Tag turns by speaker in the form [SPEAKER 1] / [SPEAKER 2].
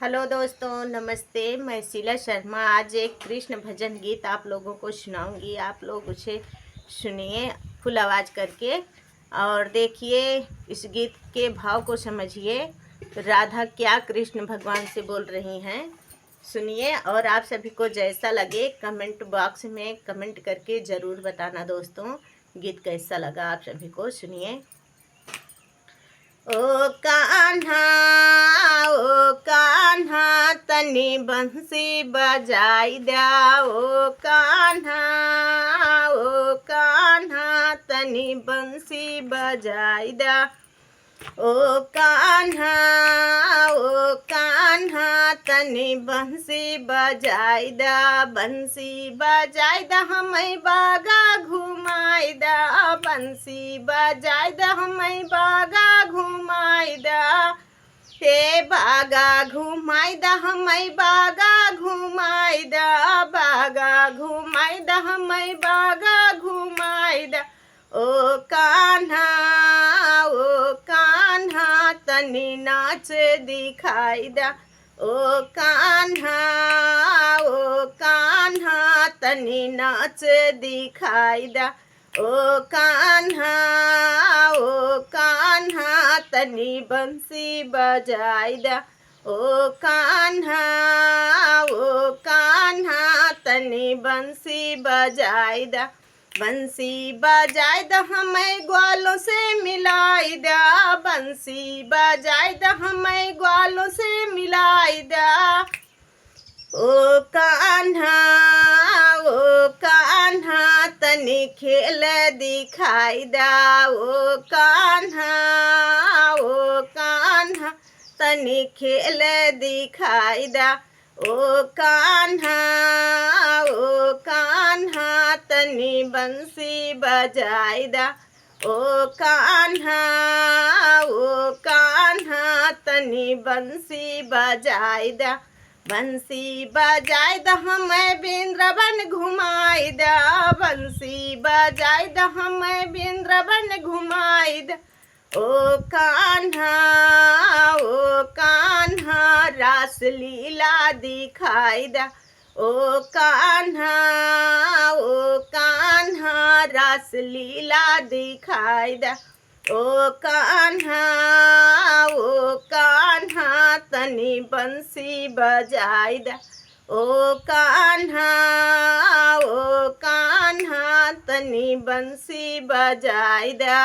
[SPEAKER 1] Hello दोस्तों, नमस्ते। मैं शीला शर्मा आज एक कृष्ण भजन गीत आप लोगों को सुनाऊंगी। आप लोग उसे सुनिए फुल आवाज़ करके और देखिए, इस गीत के भाव को समझिए। राधा क्या कृष्ण भगवान से बोल रही हैं, सुनिए। और आप सभी को जैसा लगे कमेंट बॉक्स में कमेंट करके ज़रूर बताना दोस्तों, गीत कैसा लगा आप सभी को। सुनिए। ओ कान्हा तनी बंसी बजाई द्या। ओ कान्हा तनी बंसी बजाई द्या। ओ कान्हा तनी बंसी बजाई दा। बंसी बजाई दा हमें बागा घुमाई दा। बंसी बजाई दा हमें बागा घुमाई दा। हे बागा घुमाई दा हमें बागा घुमाई दा। बागा घुमाई दा हमें बागा घुमाई दा। ओ कान्हा तनी नाच दिखाई दा। ओ कान्हा तनी नाच दिखाई दा। ओ कान्हा तनी बंसी बजाई दा। ओ कान्हा तनी बंसी बजाई दा। बंसी बजाई द हमें ग्वालों से मिलाई दा। बंसी बजाई द हमें ग्वालों से मिलाई दा। ओ कान्हा तनी खेल दिखाई दा। ओ कान्हा तनी खेल दिखाई दा। ओ कान्हा तनी बंसी बजाई दा। ओ कान्हा तनी बंसी बजाई दा। बंसी बजाई दा हमें वृंदावन घुमाई दा। बंसी बजाई दा हमें वृंदावन घुमाई दा। ओ कान्हा रास लीला दिखाई दा। ओ कान्हा रास लीला दिखाई दा। ओ कान्हा तनी बंसी बजाई दा। ओ कान्हा तनी बंसी बजाई दा।